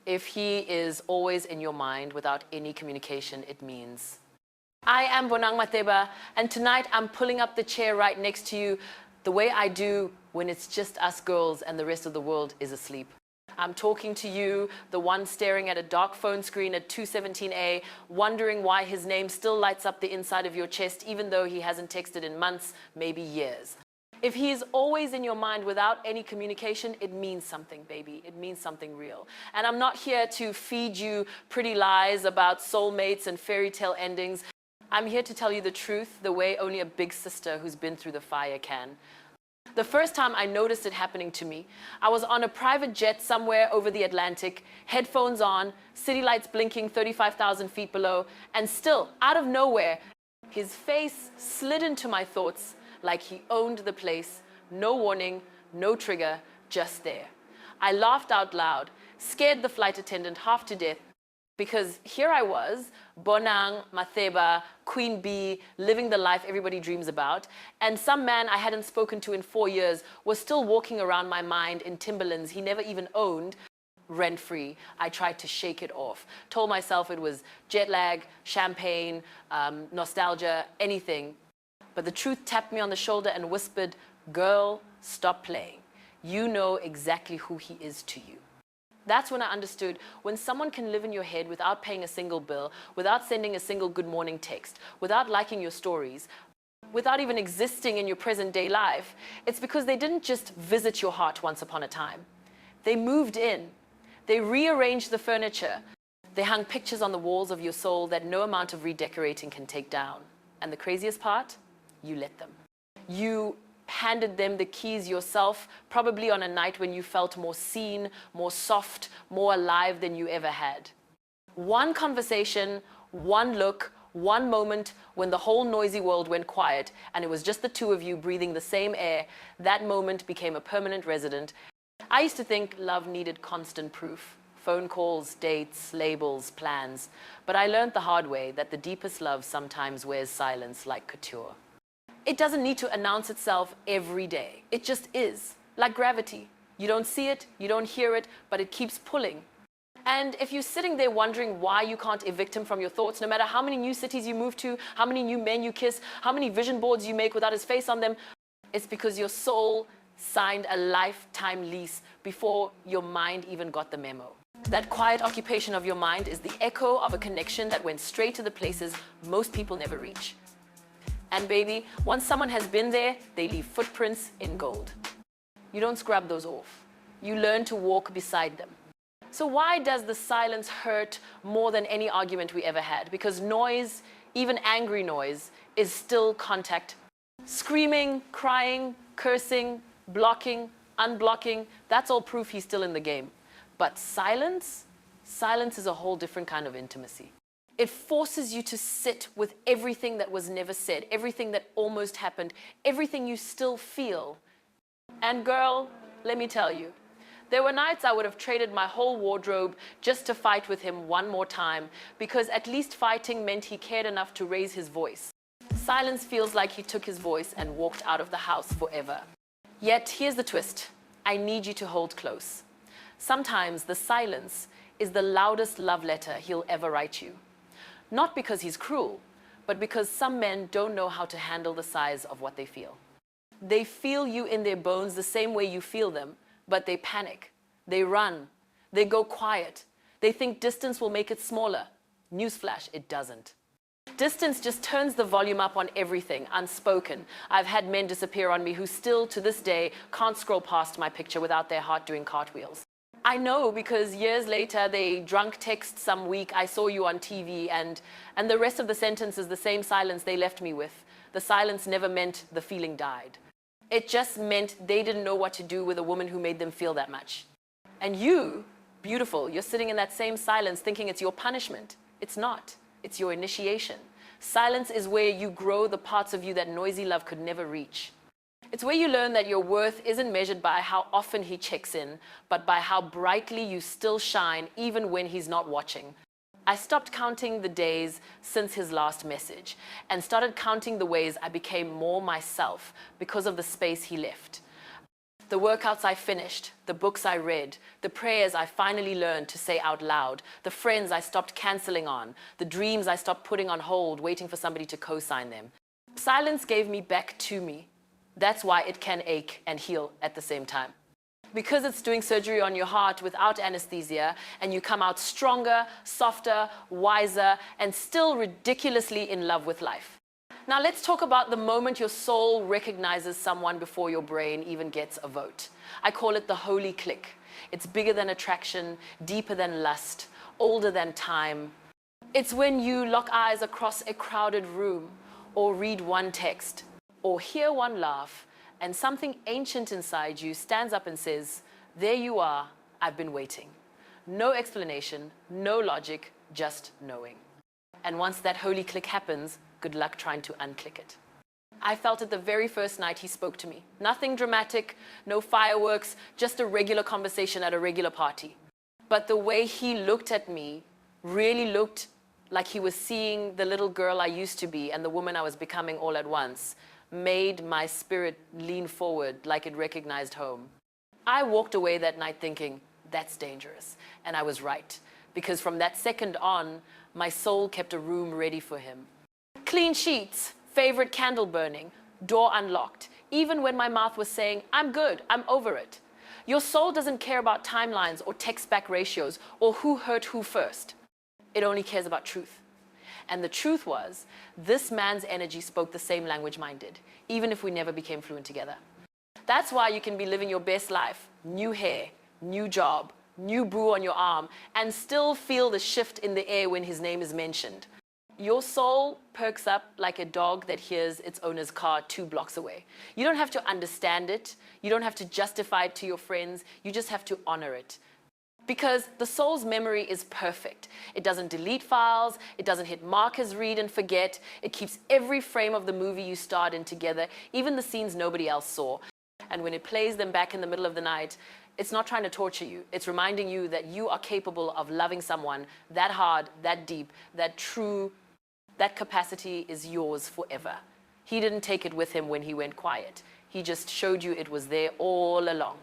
If he is always in your mind without any communication, it means. I am Bonang Matheba, and tonight I'm pulling up the chair right next to you the way I do when it's just us girls and the rest of the world is asleep. I'm talking to you, the one staring at a dark phone screen at 2:17 wondering why his name still lights up the inside of your chest even though he hasn't texted in months, maybe years. If he is always in your mind without any communication, it means something, baby. It means something real. And I'm not here to feed you pretty lies about soulmates and fairy tale endings. I'm here to tell you the truth the way only a big sister who's been through the fire can. The first time I noticed it happening to me, I was on a private jet somewhere over the Atlantic, headphones on, city lights blinking 35,000 feet below, and still, out of nowhere, his face slid into my thoughts like he owned the place. No warning, no trigger, just there. I laughed out loud, scared the flight attendant half to death, because here I was, Bonang Matheba, Queen Bee, living the life everybody dreams about, and some man I hadn't spoken to in 4 years was still walking around my mind in Timberlands he never even owned, rent-free. I tried to shake it off, told myself it was jet lag, champagne, nostalgia, anything. But the truth tapped me on the shoulder and whispered, "Girl, stop playing. You know exactly who he is to you." That's when I understood when someone can live in your head without paying a single bill, without sending a single good morning text, without liking your stories, without even existing in your present day life, it's because they didn't just visit your heart once upon a time. They moved in. They rearranged the furniture. They hung pictures on the walls of your soul that no amount of redecorating can take down. And the craziest part? You let them. You handed them the keys yourself, probably on a night when you felt more seen, more soft, more alive than you ever had. One conversation, one look, one moment when the whole noisy world went quiet and it was just the two of you breathing the same air, that moment became a permanent resident. I used to think love needed constant proof. Phone calls, dates, labels, plans. But I learned the hard way that the deepest love sometimes wears silence like couture. It doesn't need to announce itself every day. It just is, like gravity. You don't see it, you don't hear it, but it keeps pulling. And if you're sitting there wondering why you can't evict him from your thoughts, no matter how many new cities you move to, how many new men you kiss, how many vision boards you make without his face on them, it's because your soul signed a lifetime lease before your mind even got the memo. That quiet occupation of your mind is the echo of a connection that went straight to the places most people never reach. And baby, once someone has been there, they leave footprints in gold. You don't scrub those off. You learn to walk beside them. So why does the silence hurt more than any argument we ever had? Because noise, even angry noise, is still contact. Screaming, crying, cursing, blocking, unblocking, that's all proof he's still in the game. But silence is a whole different kind of intimacy. It forces you to sit with everything that was never said, everything that almost happened, everything you still feel. And girl, let me tell you, there were nights I would have traded my whole wardrobe just to fight with him one more time, because at least fighting meant he cared enough to raise his voice. Silence feels like he took his voice and walked out of the house forever. Yet here's the twist. I need you to hold close. Sometimes the silence is the loudest love letter he'll ever write you. Not because he's cruel, but because some men don't know how to handle the size of what they feel. They feel you in their bones the same way you feel them, but they panic, they run, they go quiet. They think distance will make it smaller. Newsflash, it doesn't. Distance just turns the volume up on everything, unspoken. I've had men disappear on me who still, to this day, can't scroll past my picture without their heart doing cartwheels. I know because years later they drunk text some week, "I saw you on TV," and the rest of the sentence is the same silence they left me with. The silence never meant the feeling died. It just meant they didn't know what to do with a woman who made them feel that much. And you, beautiful, you're sitting in that same silence thinking it's your punishment. It's not. It's your initiation. Silence is where you grow the parts of you that noisy love could never reach. It's where you learn that your worth isn't measured by how often he checks in, but by how brightly you still shine even when he's not watching. I stopped counting the days since his last message and started counting the ways I became more myself because of the space he left. The workouts I finished, the books I read, the prayers I finally learned to say out loud, the friends I stopped canceling on, the dreams I stopped putting on hold, waiting for somebody to co-sign them. Silence gave me back to me. That's why it can ache and heal at the same time. Because it's doing surgery on your heart without anesthesia, and you come out stronger, softer, wiser, and still ridiculously in love with life. Now let's talk about the moment your soul recognizes someone before your brain even gets a vote. I call it the holy click. It's bigger than attraction, deeper than lust, older than time. It's when you lock eyes across a crowded room, or read one text, or hear one laugh, and something ancient inside you stands up and says, there you are, I've been waiting. No explanation, no logic, just knowing. And once that holy click happens, good luck trying to unclick it. I felt it the very first night he spoke to me. Nothing dramatic, no fireworks, just a regular conversation at a regular party. But the way he looked at me really looked like he was seeing the little girl I used to be and the woman I was becoming all at once, made my spirit lean forward like it recognized home. I walked away that night thinking, that's dangerous. And I was right, because from that second on, my soul kept a room ready for him. Clean sheets, favorite candle burning, door unlocked, even when my mouth was saying, I'm good, I'm over it. Your soul doesn't care about timelines or text-back ratios or who hurt who first. It only cares about truth. And the truth was, this man's energy spoke the same language mine did, even if we never became fluent together. That's why you can be living your best life, new hair, new job, new brew on your arm, and still feel the shift in the air when his name is mentioned. Your soul perks up like a dog that hears its owner's car 2 blocks away. You don't have to understand it. You don't have to justify it to your friends. You just have to honor it. Because the soul's memory is perfect. It doesn't delete files. It doesn't hit markers, read and forget. It keeps every frame of the movie you starred in together, even the scenes nobody else saw. And when it plays them back in the middle of the night, it's not trying to torture you. It's reminding you that you are capable of loving someone that hard, that deep, that true. That capacity is yours forever. He didn't take it with him when he went quiet. He just showed you it was there all along.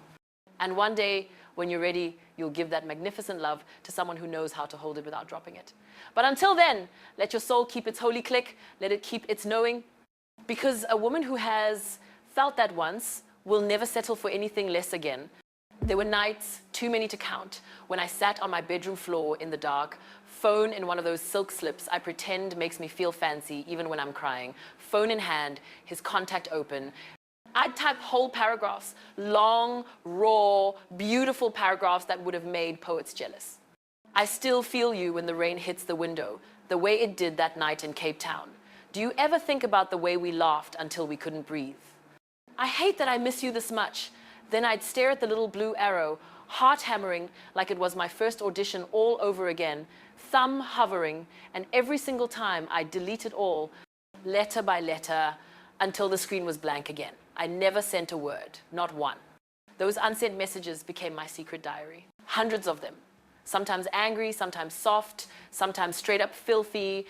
And one day, when you're ready, you'll give that magnificent love to someone who knows how to hold it without dropping it. But until then, let your soul keep its holy click. Let it keep its knowing. Because a woman who has felt that once will never settle for anything less again. There were nights, too many to count, when I sat on my bedroom floor in the dark, phone in one of those silk slips I pretend makes me feel fancy even when I'm crying, phone in hand, his contact open. I'd type whole paragraphs, long, raw, beautiful paragraphs that would have made poets jealous. I still feel you when the rain hits the window, the way it did that night in Cape Town. Do you ever think about the way we laughed until we couldn't breathe? I hate that I miss you this much. Then I'd stare at the little blue arrow, heart hammering like it was my first audition all over again, thumb hovering, and every single time I'd delete it all, letter by letter, until the screen was blank again. I never sent a word, not one. Those unsent messages became my secret diary. Hundreds of them. Sometimes angry, sometimes soft, sometimes straight up filthy,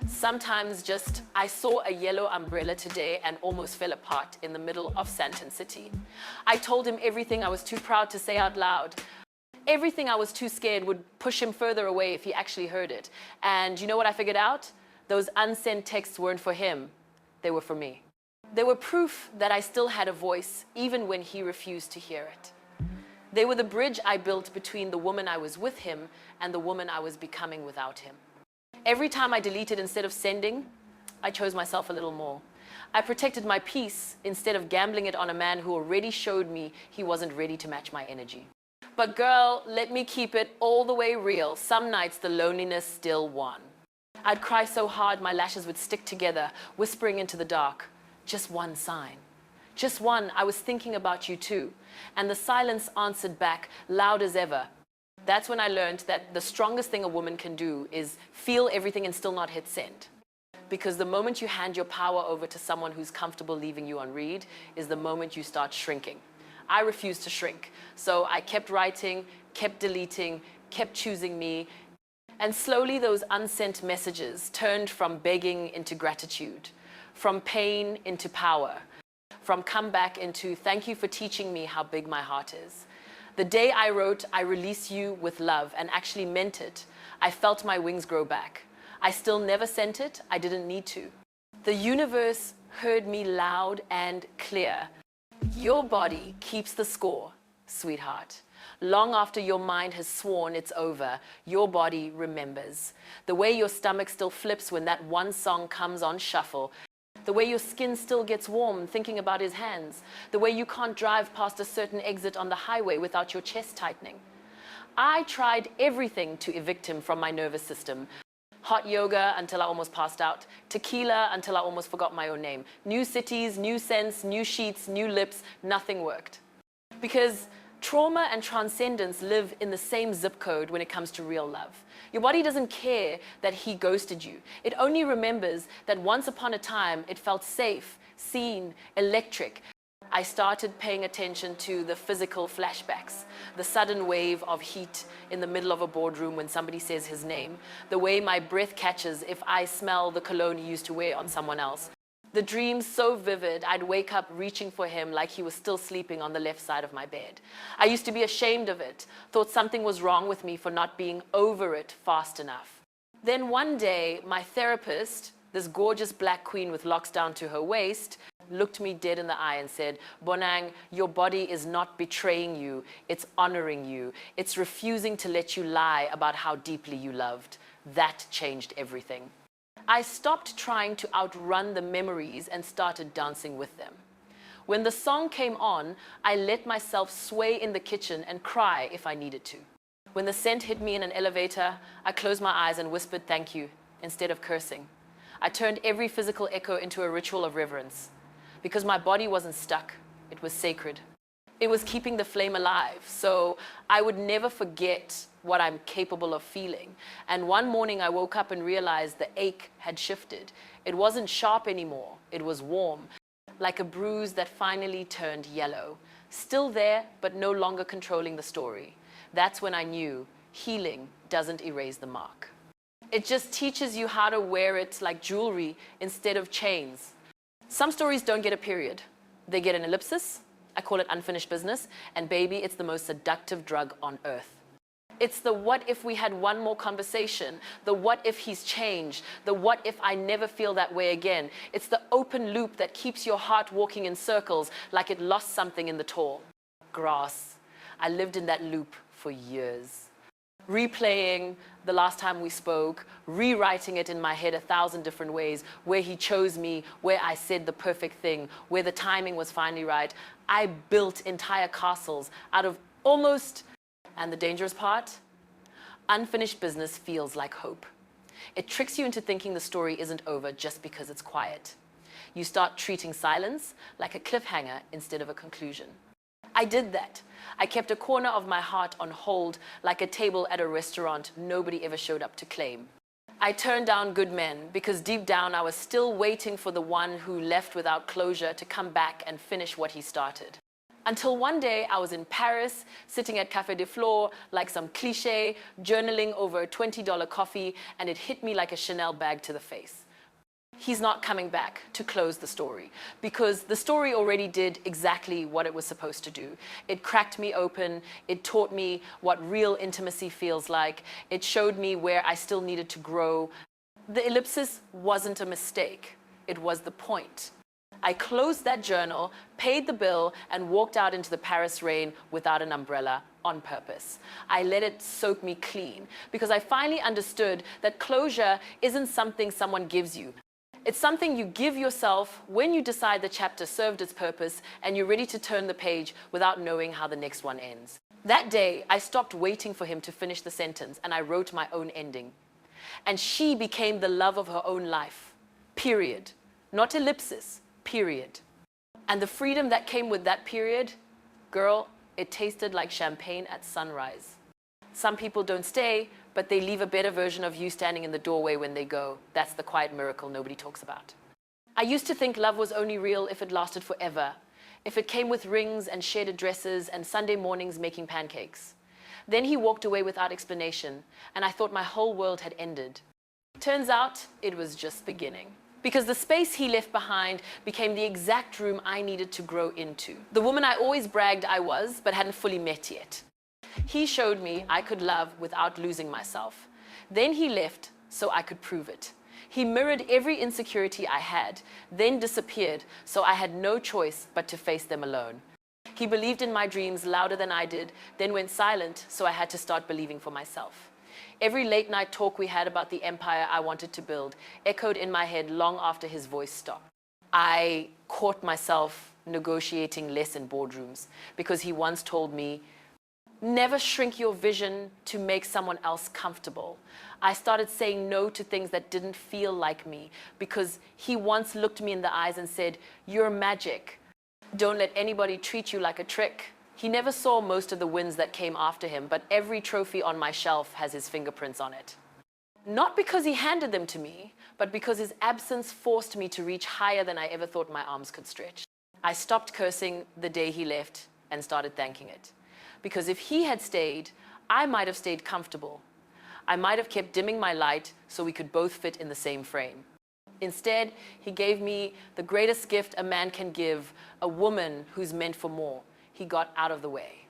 sometimes just, I saw a yellow umbrella today and almost fell apart in the middle of Sandton City. I told him everything I was too proud to say out loud. Everything I was too scared would push him further away if he actually heard it. And you know what I figured out? Those unsent texts weren't for him. They were for me. They were proof that I still had a voice, even when he refused to hear it. They were the bridge I built between the woman I was with him and the woman I was becoming without him. Every time I deleted instead of sending, I chose myself a little more. I protected my peace instead of gambling it on a man who already showed me he wasn't ready to match my energy. But girl, let me keep it all the way real. Some nights the loneliness still won. I'd cry so hard my lashes would stick together, whispering into the dark. Just one sign. Just one, I was thinking about you too. And the silence answered back, loud as ever. That's when I learned that the strongest thing a woman can do is feel everything and still not hit send. Because the moment you hand your power over to someone who's comfortable leaving you on read is the moment you start shrinking. I refused to shrink. So I kept writing, kept deleting, kept choosing me. And slowly those unsent messages turned from begging into gratitude, from pain into power, from comeback into thank you for teaching me how big my heart is. The day I wrote, I release you with love, and actually meant it, I felt my wings grow back. I still never sent it, I didn't need to. The universe heard me loud and clear. Your body keeps the score, sweetheart. Long after your mind has sworn it's over, your body remembers. The way your stomach still flips when that one song comes on shuffle. The way your skin still gets warm thinking about his hands. The way you can't drive past a certain exit on the highway without your chest tightening. I tried everything to evict him from my nervous system. Hot yoga until I almost passed out. Tequila until I almost forgot my own name. New cities, new scents, new sheets, new lips, nothing worked. Because trauma and transcendence live in the same zip code when it comes to real love. Your body doesn't care that he ghosted you. It only remembers that once upon a time it felt safe, seen, electric. I started paying attention to the physical flashbacks, the sudden wave of heat in the middle of a boardroom when somebody says his name, the way my breath catches if I smell the cologne he used to wear on someone else. The dreams so vivid, I'd wake up reaching for him like he was still sleeping on the left side of my bed. I used to be ashamed of it, thought something was wrong with me for not being over it fast enough. Then one day, my therapist, this gorgeous black queen with locks down to her waist, looked me dead in the eye and said, Bonang, your body is not betraying you, it's honoring you. It's refusing to let you lie about how deeply you loved. That changed everything. I stopped trying to outrun the memories and started dancing with them. When the song came on, I let myself sway in the kitchen and cry if I needed to. When the scent hit me in an elevator, I closed my eyes and whispered thank you instead of cursing. I turned every physical echo into a ritual of reverence. Because my body wasn't stuck, it was sacred. It was keeping the flame alive, so I would never forget what I'm capable of feeling. And one morning I woke up and realized the ache had shifted. It wasn't sharp anymore, it was warm, like a bruise that finally turned yellow. Still there, but no longer controlling the story. That's when I knew healing doesn't erase the mark. It just teaches you how to wear it like jewelry instead of chains. Some stories don't get a period. They get an ellipsis. I call it unfinished business. And baby, it's the most seductive drug on earth. It's the what if we had one more conversation, the what if he's changed, the what if I never feel that way again. It's the open loop that keeps your heart walking in circles like it lost something in the tall grass. I lived in that loop for years. Replaying the last time we spoke, rewriting it in my head 1,000 different ways, where he chose me, where I said the perfect thing, where the timing was finally right. I built entire castles out of almost, and the dangerous part, unfinished business feels like hope. It tricks you into thinking the story isn't over just because it's quiet. You start treating silence like a cliffhanger instead of a conclusion. I did that. I kept a corner of my heart on hold like a table at a restaurant nobody ever showed up to claim. I turned down good men because deep down I was still waiting for the one who left without closure to come back and finish what he started. Until one day I was in Paris, sitting at Café de Flore like some cliché, journaling over a $20 coffee, and it hit me like a Chanel bag to the face. He's not coming back to close the story because the story already did exactly what it was supposed to do. It cracked me open. It taught me what real intimacy feels like. It showed me where I still needed to grow. The ellipsis wasn't a mistake. It was the point. I closed that journal, paid the bill, and walked out into the Paris rain without an umbrella on purpose. I let it soak me clean because I finally understood that closure isn't something someone gives you. It's something you give yourself when you decide the chapter served its purpose and you're ready to turn the page without knowing how the next one ends. That day, I stopped waiting for him to finish the sentence and I wrote my own ending. And she became the love of her own life. Period. Not ellipsis. Period. And the freedom that came with that period, girl, it tasted like champagne at sunrise. Some people don't stay, but they leave a better version of you standing in the doorway when they go. That's the quiet miracle nobody talks about. I used to think love was only real if it lasted forever, if it came with rings and shared addresses and Sunday mornings making pancakes. Then he walked away without explanation, and I thought my whole world had ended. Turns out it was just beginning. because the space he left behind became the exact room I needed to grow into. The woman I always bragged I was, but hadn't fully met yet. He showed me I could love without losing myself. Then he left so I could prove it. He mirrored every insecurity I had, then disappeared, so I had no choice but to face them alone. He believed in my dreams louder than I did, then went silent, so I had to start believing for myself. Every late-night talk we had about the empire I wanted to build echoed in my head long after his voice stopped. I caught myself negotiating less in boardrooms because he once told me, "Never shrink your vision to make someone else comfortable." I started saying no to things that didn't feel like me because he once looked me in the eyes and said, "You're magic. Don't let anybody treat you like a trick." He never saw most of the wins that came after him, but every trophy on my shelf has his fingerprints on it. Not because he handed them to me, but because his absence forced me to reach higher than I ever thought my arms could stretch. I stopped cursing the day he left and started thanking it. Because if he had stayed, I might have stayed comfortable. I might have kept dimming my light so we could both fit in the same frame. Instead, he gave me the greatest gift a man can give, a woman who's meant for more. He got out of the way.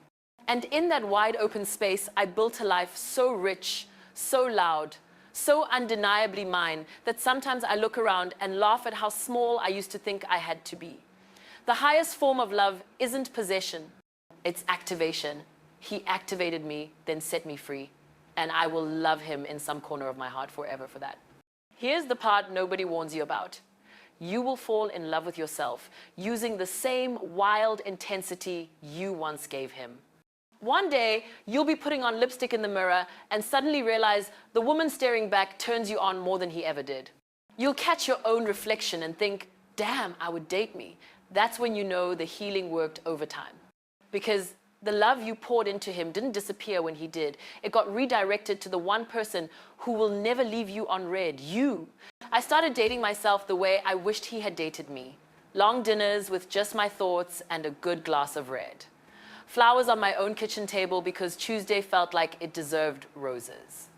And in that wide open space, I built a life so rich, so loud, so undeniably mine that sometimes I look around and laugh at how small I used to think I had to be. The highest form of love isn't possession, it's activation. He activated me, then set me free. And I will love him in some corner of my heart forever for that. Here's the part nobody warns you about. You will fall in love with yourself using the same wild intensity you once gave him. One day, you'll be putting on lipstick in the mirror and suddenly realize the woman staring back turns you on more than he ever did. You'll catch your own reflection and think, "Damn, I would date me." That's when you know the healing worked overtime. Because the love you poured into him didn't disappear when he did. It got redirected to the one person who will never leave you unread, you. I started dating myself the way I wished he had dated me. Long dinners with just my thoughts and a good glass of red. Flowers on my own kitchen table because Tuesday felt like it deserved roses.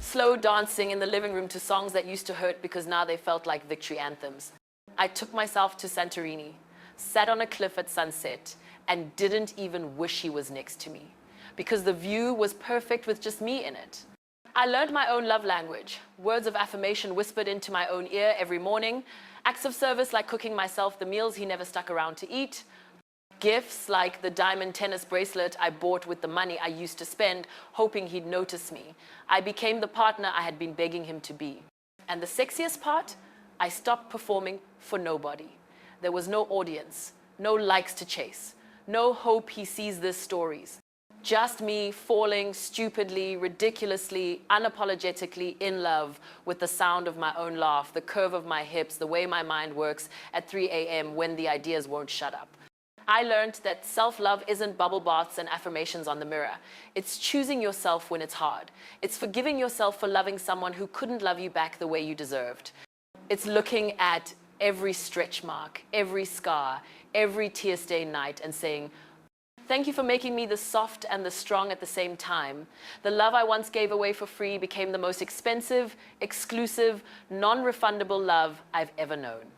Slow dancing in the living room to songs that used to hurt because now they felt like victory anthems. I took myself to Santorini, sat on a cliff at sunset, and didn't even wish he was next to me because the view was perfect with just me in it. I learned my own love language, words of affirmation whispered into my own ear every morning, acts of service like cooking myself the meals he never stuck around to eat, gifts like the diamond tennis bracelet I bought with the money I used to spend, hoping he'd notice me. I became the partner I had been begging him to be. And the sexiest part? I stopped performing for nobody. There was no audience, no likes to chase, no hope he sees these stories. Just me falling stupidly, ridiculously, unapologetically in love with the sound of my own laugh, the curve of my hips, the way my mind works at 3 a.m. when the ideas won't shut up. I learned that self-love isn't bubble baths and affirmations on the mirror. It's choosing yourself when it's hard. It's forgiving yourself for loving someone who couldn't love you back the way you deserved. It's looking at every stretch mark, every scar, every tear-stained night and saying, "Thank you for making me the soft and the strong at the same time. The love I once gave away for free became the most expensive, exclusive, non-refundable love I've ever known."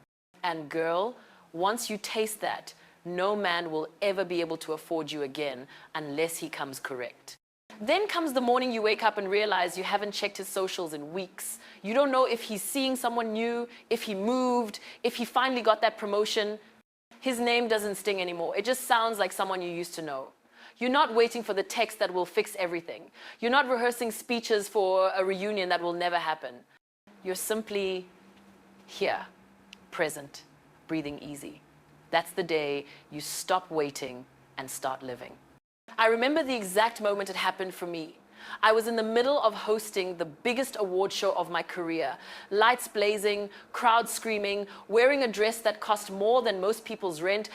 And girl, once you taste that, no man will ever be able to afford you again unless he comes correct. Then comes the morning you wake up and realize you haven't checked his socials in weeks. You don't know if he's seeing someone new, if he moved, if he finally got that promotion. His name doesn't sting anymore. It just sounds like someone you used to know. You're not waiting for the text that will fix everything. You're not rehearsing speeches for a reunion that will never happen. You're simply here, present, breathing easy. That's the day you stop waiting and start living. I remember the exact moment it happened for me. I was in the middle of hosting the biggest award show of my career. Lights blazing, crowd screaming, wearing a dress that cost more than most people's rent.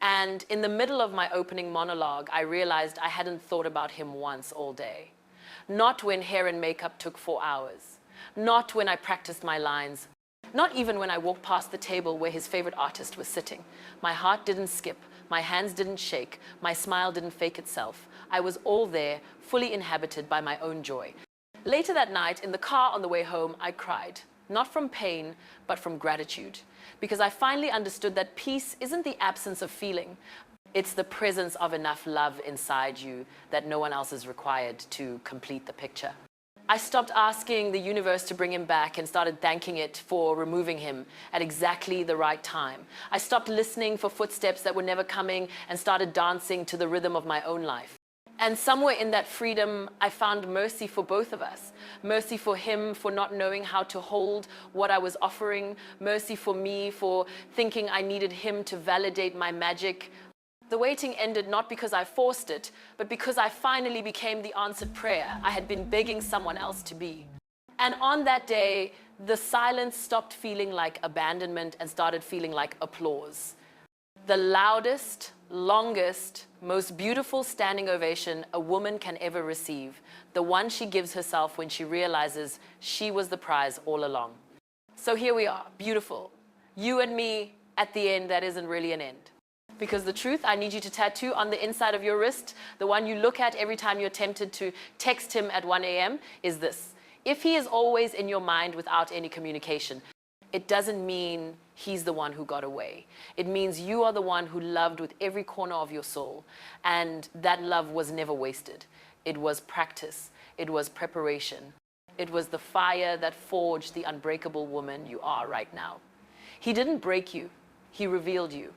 And in the middle of my opening monologue, I realized I hadn't thought about him once all day. Not when hair and makeup took 4 hours. Not when I practiced my lines. Not even when I walked past the table where his favorite artist was sitting. My heart didn't skip. My hands didn't shake. My smile didn't fake itself. I was all there, fully inhabited by my own joy. Later that night, in the car on the way home, I cried. not from pain, but from gratitude. Because I finally understood that peace isn't the absence of feeling. It's the presence of enough love inside you that no one else is required to complete the picture. I stopped asking the universe to bring him back and started thanking it for removing him at exactly the right time. I stopped listening for footsteps that were never coming and started dancing to the rhythm of my own life. And somewhere in that freedom, I found mercy for both of us. Mercy for him for not knowing how to hold what I was offering. Mercy for me for thinking I needed him to validate my magic. The waiting ended not because I forced it, but because I finally became the answered prayer I had been begging someone else to be. And on that day, the silence stopped feeling like abandonment and started feeling like applause. The loudest, longest, most beautiful standing ovation a woman can ever receive. The one she gives herself when she realizes she was the prize all along. So here we are, beautiful. You and me at the end that isn't really an end. Because the truth I need you to tattoo on the inside of your wrist, the one you look at every time you're tempted to text him at 1 a.m., is this. If he is always in your mind without any communication, it doesn't mean he's the one who got away. It means you are the one who loved with every corner of your soul. And that love was never wasted. It was practice. It was preparation. It was the fire that forged the unbreakable woman you are right now. He didn't break you. He revealed you.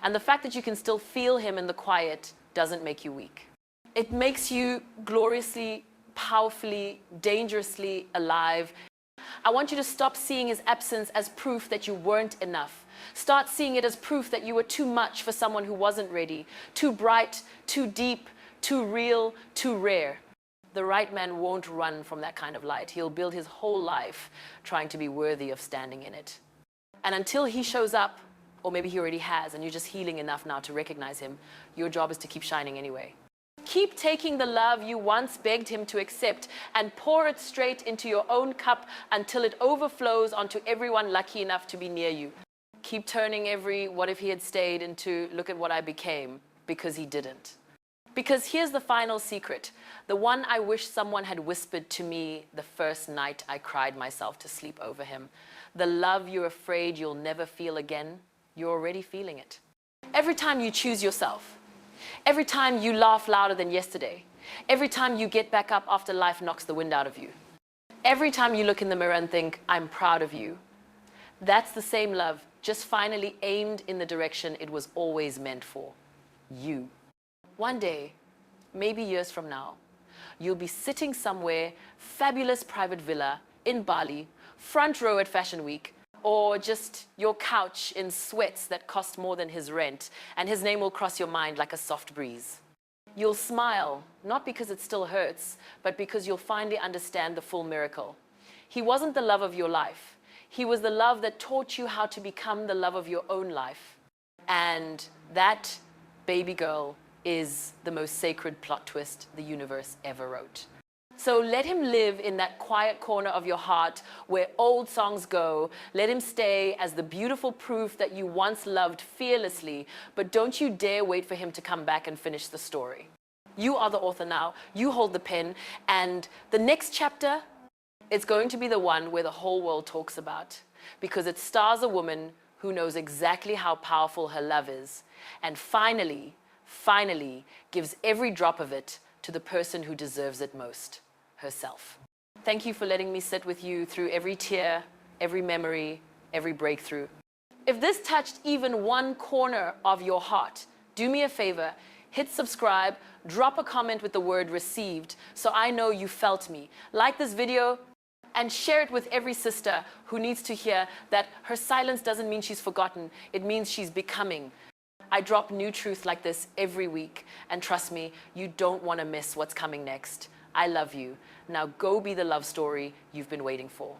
And the fact that you can still feel him in the quiet doesn't make you weak. It makes you gloriously, powerfully, dangerously alive. I want you to stop seeing his absence as proof that you weren't enough. Start seeing it as proof that you were too much for someone who wasn't ready, too bright, too deep, too real, too rare. The right man won't run from that kind of light. He'll build his whole life trying to be worthy of standing in it. And until he shows up, or maybe he already has, and you're just healing enough now to recognize him, your job is to keep shining anyway. Keep taking the love you once begged him to accept and pour it straight into your own cup until it overflows onto everyone lucky enough to be near you. Keep turning every "what if he had stayed" into "look at what I became," because he didn't. Because here's the final secret, the one I wish someone had whispered to me the first night I cried myself to sleep over him. The love you're afraid you'll never feel again, you're already feeling it. Every time you choose yourself, every time you laugh louder than yesterday, every time you get back up after life knocks the wind out of you, every time you look in the mirror and think, I'm proud of you, that's the same love, just finally aimed in the direction it was always meant for, you. One day, maybe years from now, you'll be sitting somewhere, fabulous private villa in Bali, front row at Fashion Week, or just your couch in sweats that cost more than his rent, and his name will cross your mind like a soft breeze. You'll smile, not because it still hurts, but because you'll finally understand the full miracle. He wasn't the love of your life. He was the love that taught you how to become the love of your own life. And that, baby girl, is the most sacred plot twist the universe ever wrote. So let him live in that quiet corner of your heart where old songs go. Let him stay as the beautiful proof that you once loved fearlessly, but don't you dare wait for him to come back and finish the story. You are the author now. You hold the pen, and the next chapter is going to be the one where the whole world talks about, because it stars a woman who knows exactly how powerful her love is, and finally gives every drop of it to the person who deserves it most, herself. Thank you for letting me sit with you through every tear, every memory, every breakthrough. If this touched even one corner of your heart, do me a favor, hit subscribe, drop a comment with the word received so I know you felt me. Like this video and share it with every sister who needs to hear that her silence doesn't mean she's forgotten, it means she's becoming. I drop new truth like this every week, and trust me, you don't want to miss what's coming next. I love you. Now go be the love story you've been waiting for.